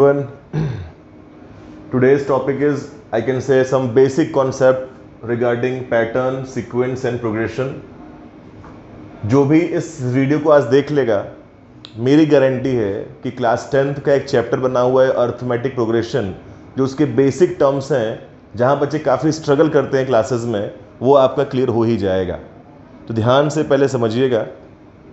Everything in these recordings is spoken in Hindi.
Everyone, today's topic is, I can say, some basic concept regarding pattern, sequence and progression. जो भी इस वीडियो को आज देख लेगा, मेरी गारंटी है कि क्लास 10th का एक चैप्टर बना हुआ है अर्थमेटिक प्रोग्रेशन, जो उसके बेसिक टर्म्स हैं, जहाँ बच्चे काफ़ी स्ट्रगल करते हैं क्लासेस में, वो आपका क्लियर हो ही जाएगा. तो ध्यान से पहले समझिएगा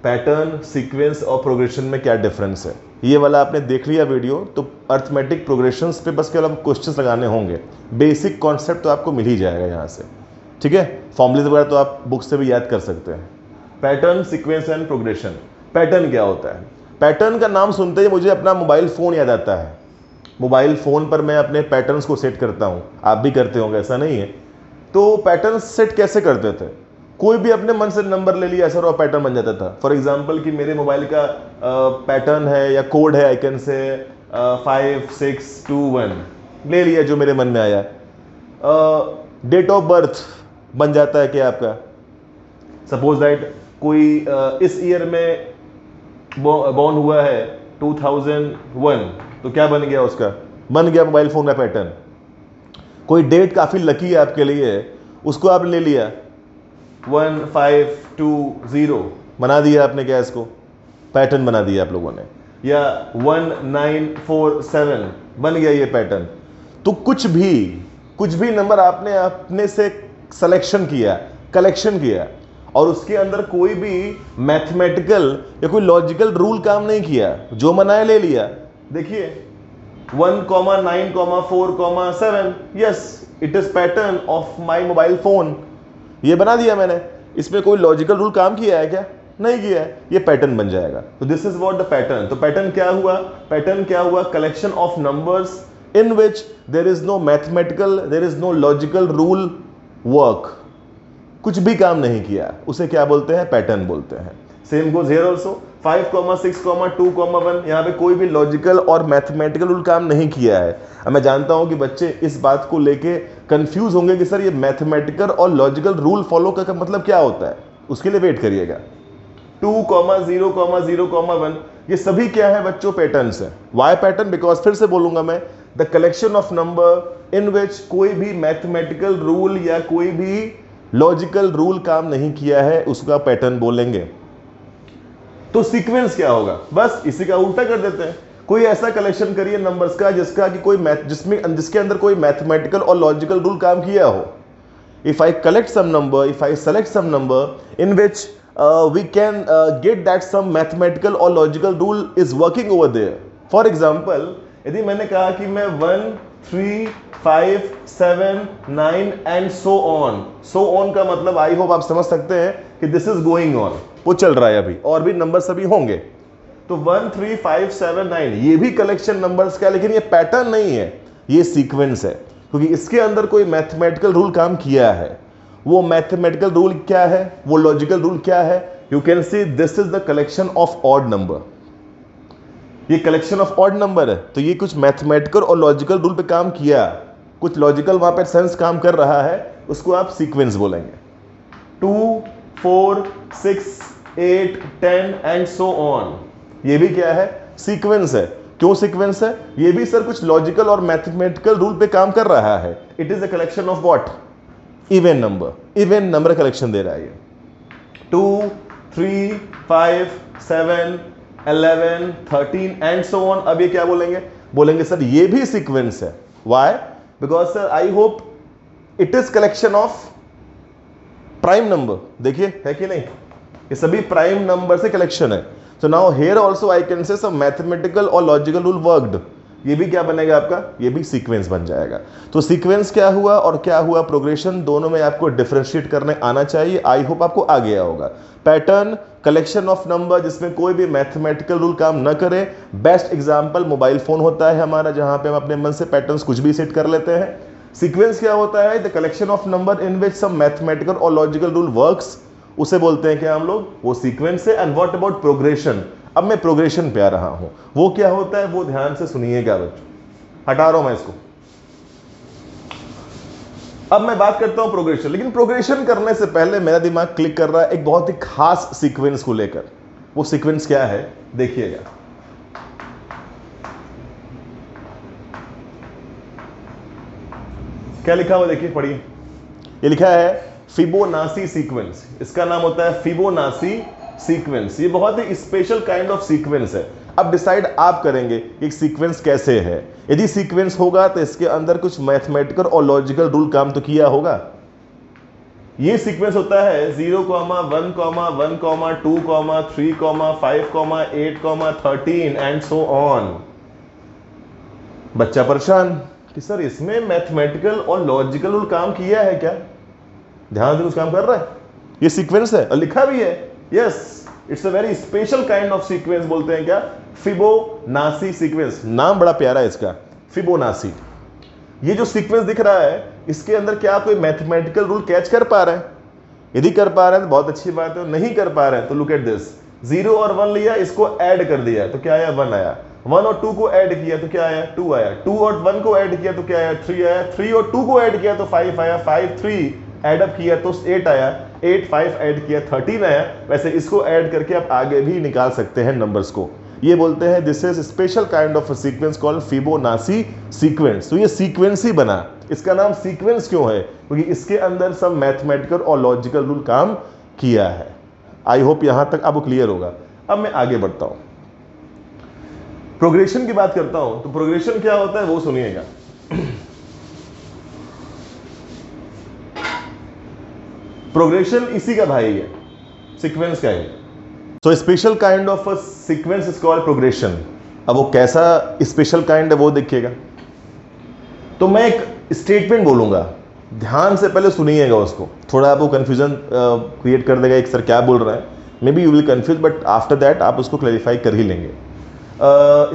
पैटर्न, सीक्वेंस और प्रोग्रेशन में क्या डिफरेंस है. ये वाला आपने देख लिया वीडियो, तो अर्थमेटिक प्रोग्रेशंस पे बस केवल क्वेश्चंस लगाने होंगे. बेसिक कॉन्सेप्ट तो आपको मिल ही जाएगा यहाँ से, ठीक है. फॉर्मूलेज वगैरह तो आप बुक से भी याद कर सकते हैं. Pattern, sequence and progression. Pattern क्या होता है? पैटर्न का नाम सुनते ही मुझे अपना मोबाइल फ़ोन याद आता है. मोबाइल फ़ोन पर मैं अपने पैटर्न्स को सेट करता हूँ, आप भी करते होंगे, ऐसा नहीं है. तो पैटर्न सेट कैसे करते थे? कोई भी अपने मन से नंबर ले लिया सर और पैटर्न बन जाता था. फॉर एग्जांपल कि मेरे मोबाइल का पैटर्न है या कोड है, आई कैन से 5621 ले लिया, जो मेरे मन में आया. डेट ऑफ बर्थ बन जाता है क्या आपका? सपोज दैट कोई इस ईयर में बॉर्न हुआ है 2001, तो क्या बन गया उसका? बन गया मोबाइल फोन का पैटर्न. कोई डेट काफ़ी लकी है आपके लिए, उसको आप ले लिया 1520, बना दिया आपने. क्या इसको पैटर्न बना दिया आप लोगों ने. या 1947 बन गया ये पैटर्न. तो कुछ भी नंबर आपने अपने से सिलेक्शन किया, कलेक्शन किया, और उसके अंदर कोई भी मैथमेटिकल या कोई लॉजिकल रूल काम नहीं किया, जो मनाया ले लिया. देखिए 1,9,4,7, yes it is pattern of my mobile phone. ये बना दिया मैंने. इसमें कोई लॉजिकल रूल काम किया है क्या? नहीं किया है. ये पैटर्न बन जाएगा. तो this is what the pattern. तो पैटर्न क्या हुआ? पैटर्न क्या हुआ? Collection of numbers in which there is no mathematical, there is no logical rule work. कुछ भी काम नहीं किया, उसे क्या बोलते हैं? पैटर्न बोलते हैं. Same goes here also. 5,6,2,1, यहाँ पे कोई भी लॉजिकल और मैथमेटिकल रूल काम नहीं किया है. अब मैं जानता हूं कि बच्चे इस बात को लेके कंफ्यूज होंगे कि सर ये मैथमेटिकल और लॉजिकल रूल फॉलो का मतलब क्या होता है. उसके लिए वेट करिएगा. 2,0,0,1, ये सभी क्या है बच्चों? पैटर्न्स है. Y pattern? बिकॉज फिर से बोलूंगा मैं, the collection of number in which कोई भी मैथमेटिकल रूल या कोई भी लॉजिकल रूल काम नहीं किया है, उसका पैटर्न बोलेंगे. तो सीक्वेंस क्या होगा? बस इसी का उल्टा कर देते हैं. कोई ऐसा कलेक्शन करिए नंबर्स का जिसका कि कोई जिसके अंदर कोई मैथमेटिकल और लॉजिकल रूल काम किया हो. If I collect some number, if I select some number in which we can get that some mathematical और logical rule is working over there. For example, यदि मैंने कहा कि मैं 1, 3, 5, 7, 9 and so on. So on का मतलब आई होप आप समझ सकते हैं कि दिस इज गोइंग ऑन, वो चल रहा है अभी, और भी नंबर सभी होंगे. तो 1, 3, 5, 7, 9 ये भी कलेक्शन नंबर्स का, लेकिन ये पैटर्न नहीं है, ये सीक्वेंस है, क्योंकि इसके अंदर कोई मैथमेटिकल रूल काम किया है. वो मैथमेटिकल रूल क्या है? वो लॉजिकल रूल क्या है? You can see this is the collection of odd number. ये कलेक्शन ऑफ ऑड नंबर है, तो ये कुछ मैथमेटिकल और लॉजिकल रूल पे काम किया, कुछ लॉजिकल वहां पे सेंस काम कर रहा है, उसको आप सीक्वेंस बोलेंगे. 2, 4, 6, 8, 10 एंड सो ऑन, ये भी क्या है? सीक्वेंस है. क्यों सीक्वेंस है? ये भी सर कुछ लॉजिकल और मैथमेटिकल रूल पे काम कर रहा है. It is a collection of what? Even number. Even number collection दे रहा है ये. 2, 3, 5, 7, 11, 13 एंड सो ऑन. अब ये क्या बोलेंगे? बोलेंगे सर ये भी सीक्वेंस है. Why? Because sir I hope it is collection of prime number. देखिए है कि नहीं, ये सभी प्राइम नंबर से कलेक्शन है. So now here also I can say some mathematical और लॉजिकल रूल वर्कड. ये भी क्या बनेगा आपका? ये भी सीक्वेंस बन जाएगा. तो सीक्वेंस क्या हुआ और क्या हुआ प्रोग्रेशन, दोनों में आपको डिफरेंशिएट करने आना चाहिए. आई होप आपको आ गया होगा. पैटर्न, कलेक्शन ऑफ नंबर जिसमें कोई भी मैथमेटिकल रूल काम न करे. बेस्ट एग्जांपल मोबाइल फोन होता है हमारा, जहां पे हम अपने मन से पैटर्न्स कुछ भी सेट कर लेते हैं. सीक्वेंस क्या होता है? The collection of number in which some mathematical और लॉजिकल रूल वर्क्स. उसे बोलते हैं क्या हम लोग? वो सीक्वेंस है. And what about progression? अब मैं प्रोग्रेशन पे आ रहा हूं. वो क्या होता है वो ध्यान से सुनिएगा बच्चों. हटा रहा हूं मैं इसको. अब मैं बात करता हूं प्रोग्रेशन, लेकिन प्रोग्रेशन करने से पहले मेरा दिमाग क्लिक कर रहा है एक बहुत ही खास सीक्वेंस को लेकर. वो सीक्वेंस क्या है देखिएगा. क्या लिखा हुआ देखिए, पढ़िए। ये लिखा है फिबोनाची सीक्वेंस, इसका नाम होता है फिबोनाची सीक्वेंस। ये बहुत ही स्पेशल काइंड ऑफ सीक्वेंस है। अब डिसाइड आप करेंगे कि सीक्वेंस कैसे है। यदि सीक्वेंस होगा तो इसके अंदर कुछ मैथमेटिकल और लॉजिकल रूल काम तो किया होगा। ये सीक्वेंस होता है 0, 1, 1, 2, 3, 5, 8, 13 एंड सो ऑन। बच्चा परेशान कि सर इसमें मैथमेटिकल और लॉजिकल रूल काम किया है क्या? ध्यान से कुछ काम कर रहा है। ये सीक्वेंस है और लिखा भी है। Yes, it's a very special kind of sequence. बोलते हैं क्या? Fibonacci sequence. नाम बड़ा प्यारा है इसका, फिबोनाची। ये जो सीक्वेंस दिख रहा है इसके अंदर क्या आप कोई मैथमेटिकल रूल कैच कर पा रहे हैं? यदि कर पा रहे हैं तो बहुत अच्छी बात है। नहीं कर पा रहे हैं तो लुक एट दिस, 0 और 1 लिया, इसको ऐड कर दिया तो क्या आया? 1 आया। 1 और 2 को ऐड किया तो क्या आया? 2 आया। 2 और 1 को ऐड किया तो क्या आया? 3 आया। 3 और 2 को ऐड किया तो 5 आया। 5 3 ऐड अप किया तो 8 आया। 8 5 ऐड किया 13 आया। वैसे इसको ऐड करके आप आगे भी निकाल सकते हैं नंबर्स को। ये बोलते हैं this is special kind of sequence called Fibonacci sequence. तो ये सीक्वेंस ही बना। इसका नाम सीक्वेंस क्यों है? क्योंकि इसके अंदर सब मैथमेटिकल और लॉजिकल रूल काम किया है। आई होप यहां तक आपको क्लियर होगा। अब मैं आगे बढ़ता हूं, प्रोग्रेशन की बात करता हूं। तो प्रोग्रेशन क्या होता है वो सुनिएगा। प्रोग्रेशन इसी का भाई है, सीक्वेंस का ही। So special kind of sequence is called progression. अब वो कैसा स्पेशल काइंड है वो देखिएगा। तो मैं एक स्टेटमेंट बोलूंगा, ध्यान से पहले सुनिएगा उसको। थोड़ा आपको कंफ्यूजन क्रिएट कर देगा, एक सर क्या बोल रहा है। May be you will confuse, but after that आप उसको क्लैरिफाई कर ही लेंगे।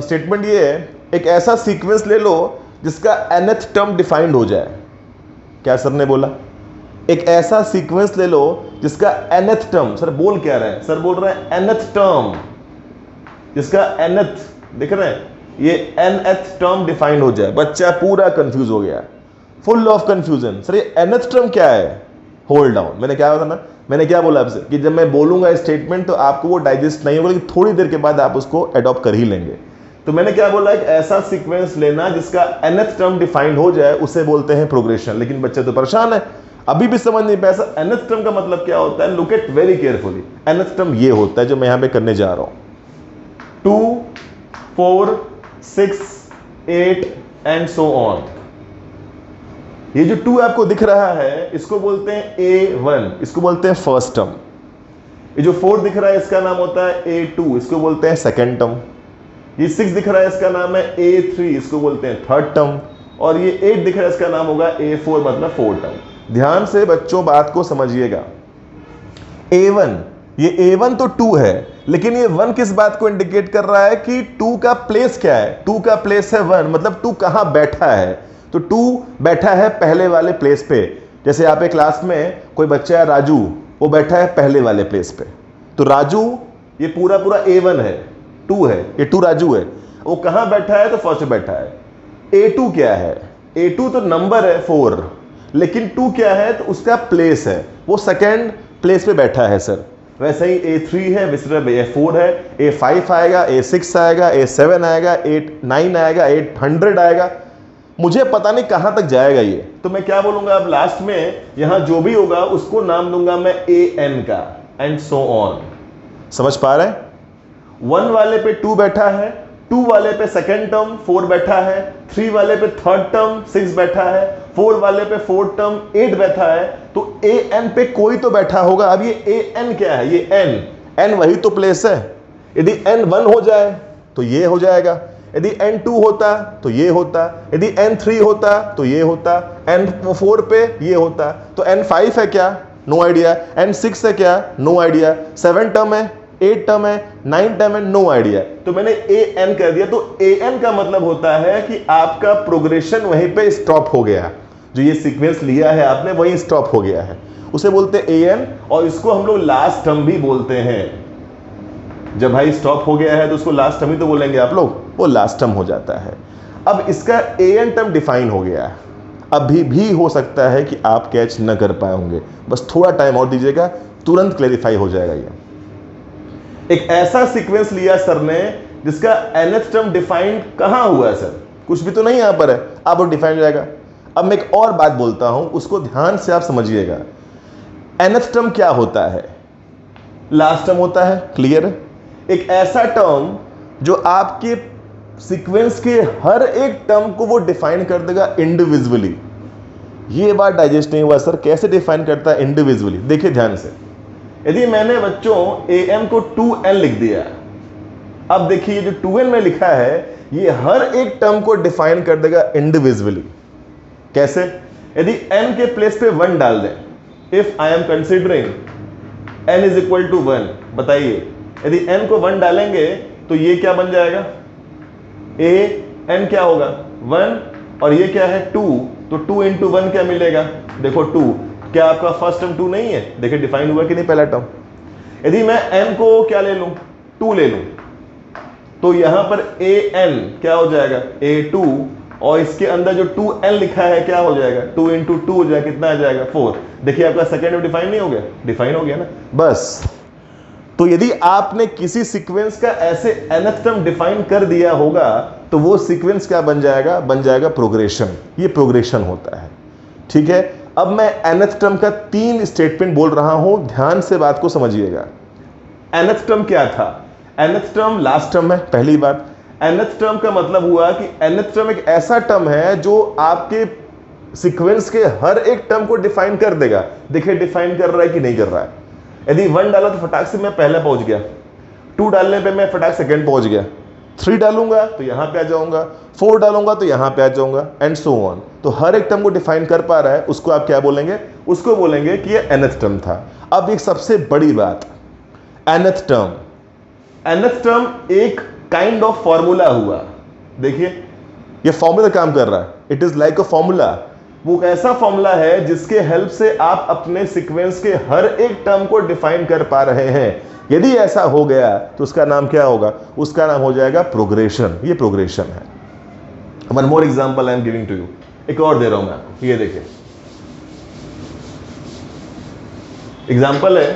स्टेटमेंट ये है, एक ऐसा सीक्वेंस ले लो जिसका nth टर्म डिफाइंड हो जाए। क्या सर ने बोला? एक ऐसा सीक्वेंस ले लो जिसका nth टर्म, सर बोल क्या रहे हैं? सर बोल रहे हैं nth टर्म, जिसका nth, देख रहे हैं, ये nth टर्म डिफाइंड हो जाए। बच्चा पूरा कंफ्यूज हो गया, फुल ऑफ कंफ्यूजन। सर ये nth टर्म क्या है? Hold down. मैंने क्या बताना, मैंने क्या बोला आपसे कि जब मैं बोलूंगा स्टेटमेंट तो आपको वो डाइजेस्ट नहीं होगा, लेकिन थोड़ी देर के बाद आप उसको अडॉप्ट कर ही लेंगे। तो मैंने क्या बोला, एक ऐसा सीक्वेंस लेना जिसका nth टर्म डिफाइंड हो जाए, उसे बोलते हैं प्रोग्रेशन। लेकिन बच्चे तो परेशान है, अभी भी समझ नहीं पाया सर nth टर्म का मतलब क्या होता है। Look at very carefully. nth term ये होता है जो मैं यहां पे करने जा रहा हूं, 2, 4, 6, 8 एंड सो ऑन। ये जो 2 आपको दिख रहा है इसको बोलते हैं A1, इसको बोलते हैं फर्स्ट टर्म। ये जो 4 दिख रहा है इसका नाम होता है A2, इसको बोलते हैं सेकंड टर्म। ये 6 दिख रहा है इसका नाम है A3, इसको बोलते हैं थर्ड टर्म। और ये 8 दिख रहा है इसका नाम होगा A4, मतलब फोर्थ टर्म। ध्यान से बच्चों बात को समझिएगा। A1, ये A1 तो 2 है, लेकिन ये 1 किस बात को इंडिकेट कर रहा है कि 2 का प्लेस क्या है? 2 का प्लेस है 1, मतलब 2 कहां बैठा है? तो 2 बैठा है पहले वाले प्लेस पे। जैसे आप एक क्लास में कोई बच्चा है राजू, वो बैठा है पहले वाले प्लेस पे। तो राजू ये पूरा A1 है, 2 है, ये 2 राजू है। वो कहां बैठा है? तो फर्स्ट बैठा है। A2 क्या है? A2 तो नंबर है 4, लेकिन 2 क्या है? तो उसका प्लेस है, वो सेकेंड प्लेस पे बैठा है सर। वैसे ही A3 है, विसर A4 है, A5 आएगा, A6 आएगा, A7 आएगा, 9 आएगा, 800 आएगा। मुझे पता नहीं कहां तक जाएगा ये। तो मैं क्या बोलूंगा अब लास्ट में, यहां जो भी होगा उसको नाम दूंगा मैं AN का, एंड सो ऑन। समझ पा रहे हैं? 1 वाले पे 2 बैठा है, 2 वाले पे सेकंड टर्म 4 बैठा है, 3 वाले पे थर्ड टर्म 6 बैठा है, 4 वाले पे फोर्थ टर्म 8 बैठा है। तो AN पे कोई तो बैठा होगा। अब ये AN क्या है? ये N वही तो प्लेस है। यदि N 1 हो जाए तो ये हो जाएगा, यदि N2 होता तो ये होता, यदि N3 होता तो ये होता, N4 पे ये होता। तो N5 है क्या? No idea. N6 है क्या? No idea. 7 टर्म है, 8 टर्म है, 9 टर्म है, नो आइडिया। तो मैंने AN कर दिया। तो AN का मतलब होता है कि आपका प्रोग्रेशन वहीं पे स्टॉप हो गया। जो ये सीक्वेंस लिया है आपने वहीं स्टॉप हो गया है, उसे बोलते हैं AN। और इसको हम लोग लास्ट टर्म भी बोलते हैं। जब भाई स्टॉप हो गया है तो उसको लास्ट टर्म ही तो बोलेंगे आप लोग, वो लास्ट टर्म हो जाता है। अब इसका AN टर्म डिफाइन हो गया है। अभी भी हो सकता है कि आप कैच न कर पाए होंगे, बस थोड़ा टाइम और दीजिएगा, तुरंत क्लैरिफाई हो जाएगा ये। एक ऐसा सीक्वेंस लिया सर ने जिसका nth टर्म डिफाइंड कहां हुआ है सर? कुछ भी तो नहीं यहां पर है, अब वो डिफाइन हो जाएगा। अब मैं एक और बात बोलता हूं, उसको ध्यान से आप समझिएगा। nth टर्म क्या होता है? लास्ट टर्म होता है, क्लियर है? एक ऐसा टर्म जो आपके सीक्वेंस के हर एक टर्म को वो डिफाइन कर देगा इंडिविजुअली। ये बात डाइजेस्ट नहीं हुआ सर, कैसे डिफाइन करता है इंडिविजुअली? देखिए ध्यान से, यदि मैंने बच्चों am को 2n लिख दिया, अब देखिए ये जो 2n में लिखा है ये हर एक टर्म को डिफाइन कर देगा इंडिविजुअली। कैसे? यदि n के प्लेस पे 1 डाल दें, if I am considering n is equal to 1, बताइए यदि n को 1 डालेंगे तो ये क्या बन जाएगा? n क्या होगा? 1, और ये क्या है? 2, तो 2 इंटू 1 क्या मिलेगा? देखो 2, क्या आपका फर्स्ट टर्म 2 नहीं है? देखिए डिफाइन हुआ कि नहीं पहला टर्म। यदि मैं n को क्या ले लूं? 2 ले लूं, तो यहां पर an क्या हो जाएगा? a2, और इसके अंदर जो 2n लिखा है क्या हो जाएगा? 2 इंटू 2 हो जाएगा, कितना आ जाएगा? 4। देखिए आपका सेकेंड में डिफाइन नहीं हो गया? डिफाइन हो गया ना, बस। तो यदि आपने किसी सीक्वेंस का ऐसे nth टर्म डिफाइन कर दिया होगा तो वो सीक्वेंस क्या बन जाएगा? बन जाएगा प्रोग्रेशन। ये प्रोग्रेशन होता है, ठीक है? अब मैं nth टर्म का 3 स्टेटमेंट बोल रहा हूं, ध्यान से बात को समझिएगा। nth टर्म क्या था? nth टर्म लास्ट टर्म है, पहली बात। nth टर्म का मतलब हुआ कि nth टर्म एक ऐसा टर्म है जो आपके सीक्वेंस के हर एक टर्म को डिफाइन कर देगा। देखिए डिफाइन कर रहा है कि नहीं कर रहा है? यदि 1 डाला तो फटाक से मैं पहले पहुंच गया, 2 डालने पे मैं फटाक सेकंड पहुंच गया, 3 डालूंगा तो यहां पे आ जाऊंगा, 4 डालूंगा तो यहां पे आ जाऊंगा, एंड सो ऑन। तो हर एक टर्म को डिफाइन कर पा रहा है, उसको आप क्या बोलेंगे? उसको बोलेंगे कि ये nth टर्म था। अब एक सबसे बड़ी बात, nth टर्म एक काइंड ऑफ फॉर्मूला हुआ। देखिए ये फॉर्मूला काम कर रहा है, it is like a formula. वो ऐसा फॉर्मूला है जिसके हेल्प से आप अपने सीक्वेंस के हर एक टर्म को डिफाइन कर पा रहे हैं। यदि ऐसा हो गया तो उसका नाम क्या होगा? उसका नाम हो जाएगा प्रोग्रेशन। ये प्रोग्रेशन है। One more example I am giving to you, एक और दे रहा हूं मैं आपको, ये देखिए एग्जांपल है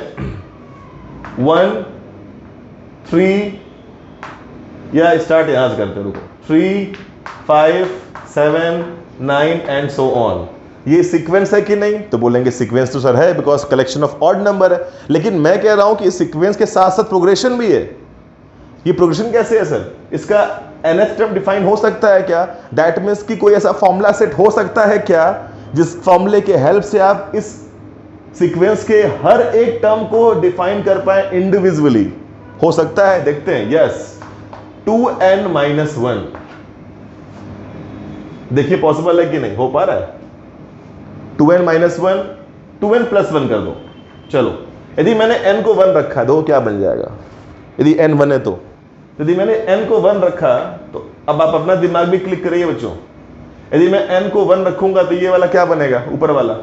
1 3, या स्टार्ट यहां से करते, रुको, 3 5 7 9 एंड सो ऑन। ये सीक्वेंस है कि नहीं? तो बोलेंगे सीक्वेंस तो सर है, because collection of odd number है। लेकिन मैं कह रहा हूं कि सीक्वेंस के साथ साथ प्रोग्रेशन भी है। ये प्रोग्रेशन कैसे है सर? इसका nth टर्म डिफाइन हो सकता है क्या? दैट मीन्स कि कोई ऐसा फॉर्मूला सेट हो सकता है क्या जिस फॉर्मूले के हेल्प से आप इस सीक्वेंस के हर एक टर्म को डिफाइन कर पाए इंडिविजुअली? हो सकता है, देखते हैं। यस, 2n-1, देखिए पॉसिबल है कि नहीं? हो पा रहा है? 2n-1, 2n+1 कर दो। चलो, यदि मैंने n को 1 रखा तो क्या बन जाएगा? यदि n 1 है तो यदि मैंने n को 1 रखा तो अब आप अपना दिमाग भी क्लिक करिए बच्चों। यदि मैं n को 1 रखूंगा तो ये वाला क्या बनेगा? ऊपर वाला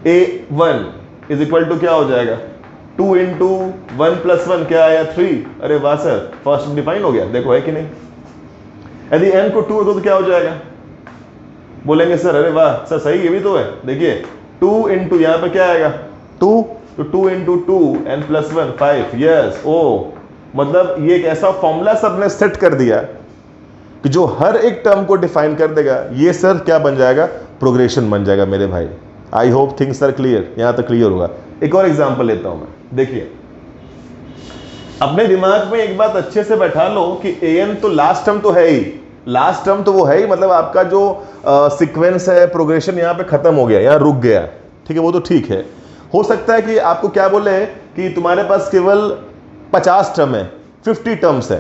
a1 इज इक्वल टू क्या हो जाएगा? 2 इंटू 1+1 क्या आया? 3। अरे वाह सर, फर्स्ट डिफाइन हो गया। देखो है कि नहीं? यदि n को 2 तो क्या हो जाएगा? बोलेंगे सर अरे वाह सर सही, ये भी तो है। देखिए 2 इंटू यहां पर क्या आएगा? 2, तो 2 इंटू 2 n+1 5। यस, ओ मतलब ये एक ऐसा फॉर्मूला सर ने सेट कर दिया कि जो हर एक टर्म को डिफाइन कर देगा। ये सर क्या बन जाएगा? प्रोग्रेशन बन जाएगा मेरे भाई। I hope things are clear, यहां तक क्लियर होगा। एक और एग्जांपल लेता हूं मैं, देखिए अपने दिमाग में एक बात अच्छे से बैठा लो कि an तो लास्ट टर्म तो है ही, लास्ट टर्म तो वो है ही, मतलब आपका जो सीक्वेंस है, प्रोग्रेशन यहाँ पे खत्म हो गया, यहाँ रुक गया, ठीक है, वो तो ठीक है। हो सकता है कि आपको क्या बोले कि तुम्हारे पास केवल 50 टर्म है, 50 टर्म्स है,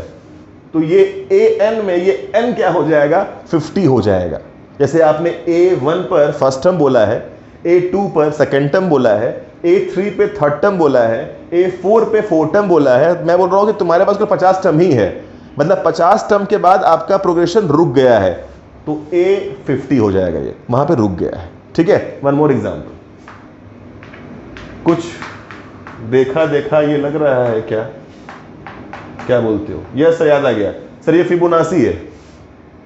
तो ये an में ये n क्या हो जाएगा? 50 हो जाएगा। जैसे आपने a1 पर फर्स्ट टर्म बोला है, a2 पर सेकेंड टर्म बोला है, a3 पे थर्ड टर्म बोला है, a4 पे फोर्थ टर्म बोला है। मैं बोल रहा हूं कि तुम्हारे पास 50 टर्म ही है, मतलब 50 टर्म के बाद आपका प्रोग्रेशन रुक गया है, तो a50 हो जाएगा, ये वहां पे रुक गया है। ठीक है, वन मोर एग्जांपल। कुछ देखा देखा ये लग रहा है क्या? क्या बोलते हो? यस सर, याद आ गया सर, ये फिबोनाची है।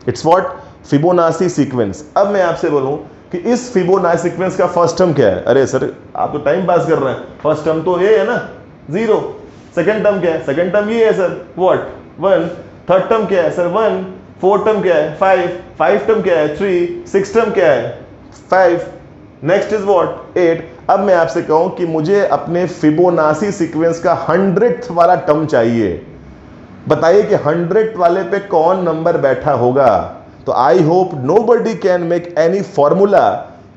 It's what? Fibonacci sequence. अब मैं आपसे बोलूं कि इस फिबोनाची सीक्वेंस का फर्स्ट टर्म क्या है? अरे सर आप तो टाइम पास कर रहे हैं, फर्स्ट टर्म तो ये है ना 0। सेकंड टर्म क्या है? सेकंड टर्म ये है सर, व्हाट? 1। थर्ड टर्म क्या है सर? 1। 4 टर्म क्या है 5 टर्म क्या है 3, 6 टर्म क्या है 5, नेक्स्ट इज व्हाट 8। अब मैं आपसे कहूं कि मुझे अपने फिबोनाची सीक्वेंस का 100th वाला टर्म चाहिए, बताइए कि 100 वाले पे कौन नंबर बैठा होगा। तो I hope nobody can make any formula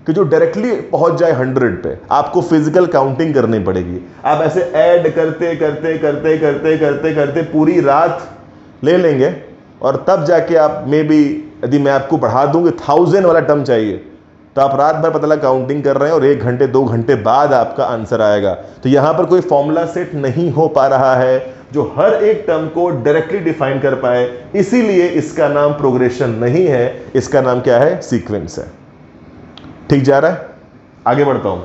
कि जो डायरेक्टली पहुंच जाए 100 पे। आपको फिजिकल काउंटिंग करनी पड़ेगी। आप ऐसे ऐड करते करते करते करते करते करते पूरी रात ले लेंगे और तब जाके आप मे बी, यदि मैं आपको बढ़ा दूं कि 1000 वाला टर्म चाहिए, तो आप रात भर पता लगा काउंटिंग कर रहे हैं और 1 घंटे 2 घंटे बाद आपका आंसर आएगा। तो यहां पर कोई फॉर्मूला सेट नहीं हो पा रहा है जो हर एक टर्म को डायरेक्टली डिफाइन कर पाए, इसीलिए इसका नाम प्रोग्रेशन नहीं है, इसका नाम क्या है सीक्वेंस है। ठीक जा रहा है, आगे बढ़ता हूं।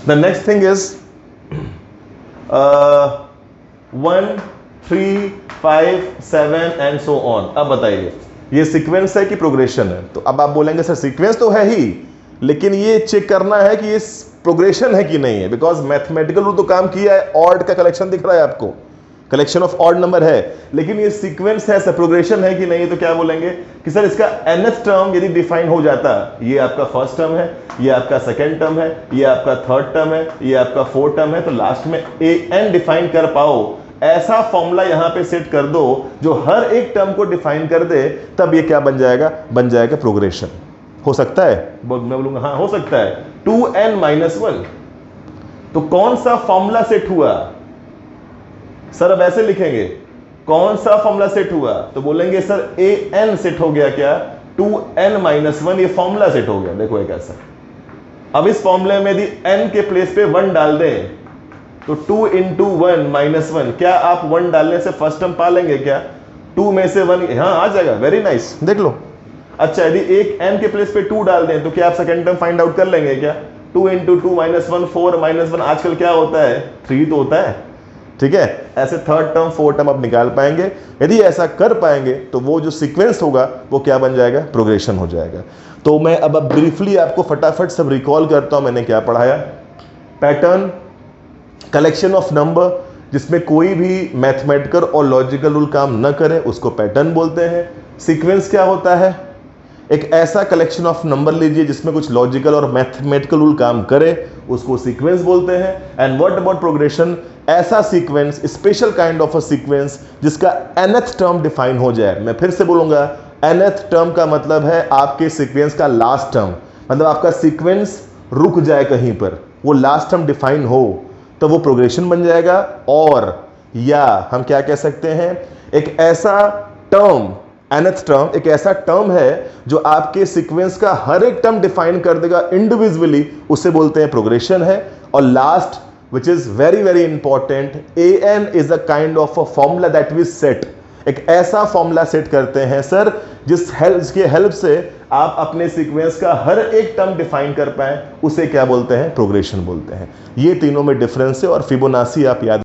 The next thing is 1 3 5 7 and so on. अब बताइए ये सीक्वेंस है कि प्रोग्रेशन है? तो अब आप बोलेंगे सर सीक्वेंस तो है ही, लेकिन ये चेक करना है कि ये प्रोग्रेशन है कि नहीं है, बिकॉज मैथमेटिकल रूल तो काम किया है, ऑड का कलेक्शन दिख रहा है आपको, कलेक्शन ऑफ ऑड नंबर है, लेकिन ये सीक्वेंस है, सर प्रोग्रेशन है कि नहीं? तो क्या बोलेंगे कि सर इसका nth टर्म यदि डिफाइन हो जाता, ये आपका फर्स्ट टर्म है, ये आपका सेकेंड टर्म है, ये आपका थर्ड टर्म है, ये आपका फोर्थ टर्म है, तो लास्ट में an डिफाइन कर पाओ, ऐसा फॉर्मूला यहां पे सेट कर दो जो हर एक टर्म को डिफाइन कर दे, तब ये क्या बन जाएगा? बन जाएगा प्रोग्रेशन। हो सकता है? मैं बोलूंगा हाँ हो सकता है। 2n-1, तो कौन सा फॉर्मूला सेट हुआ? सर अब ऐसे लिखेंगे, कौन सा फॉर्मूला सेट हुआ? तो बोलेंगे सर an सेट हो गया क्या? 2n-1 ये फॉर्मूला सेट हो गया। देखो एक ऐसा, अब इस फॉर्मूले में यदि n के प्लेस पे 1 डाल दें तो 2 × 1 - 1, क्या आप 1 डालने से फर्स्ट टर्म पा लेंगे क्या? 2 में से 1 हाँ आ जाएगा, वेरी नाइस, देख लो। अच्छा यदि एक n के प्लेस पे 2 डाल दें तो क्या आप सेकंड टर्म फाइंड आउट कर लेंगे क्या? 2 × 2 - 1 4 - 1, आजकल क्या होता है 3 तो होता है, ठीक है। ऐसे थर्ड टर्म फोर्थ टर्म आप निकाल पाएंगे। यदि ऐसा कर पाएंगे तो वो जो सीक्वेंस होगा वो क्या बन जाएगा? प्रोग्रेशन हो जाएगा। तो मैं अब ब्रीफली आपको फटाफट सब रिकॉल करता हूं मैंने क्या पढ़ाया। पैटर्न, कलेक्शन ऑफ नंबर जिसमें कोई भी मैथमेटिकल और लॉजिकल रूल काम न करे उसको पैटर्न बोलते हैं। सीक्वेंस क्या होता है? एक ऐसा कलेक्शन ऑफ नंबर लीजिए जिसमें कुछ लॉजिकल और मैथमेटिकल रूल काम करे, उसको सीक्वेंस बोलते हैं। And what about progression? ऐसा sequence, special kind of a sequence जिसका nth टर्म डिफाइन हो जाए। मैं फिर से बोलूंगा, nth टर्म का मतलब है आपके सीक्वेंस का लास्ट टर्म, मतलब आपका सीक्वेंस रुक जाए कहीं पर, वो लास्ट टर्म डिफाइन हो तो वो प्रोग्रेशन बन जाएगा। और या हम क्या कह सकते हैं, एक ऐसा टर्म, nth टर्म एक ऐसा टर्म है जो आपके सीक्वेंस का हर एक टर्म डिफाइन कर देगा इंडिविजुअली, उसे बोलते हैं प्रोग्रेशन है। और last which is very very important, an is a kind of a formula that we set, एक ऐसा फॉर्मूला सेट करते हैं सर जिसके हेल्प से आप अपने सीक्वेंस का हर एक टर्म डिफाइन कर पाए, उसे क्या बोलते हैं? प्रोग्रेशन बोलते हैं। ये तीनों में डिफरेंस है और फिबोनाची आप याद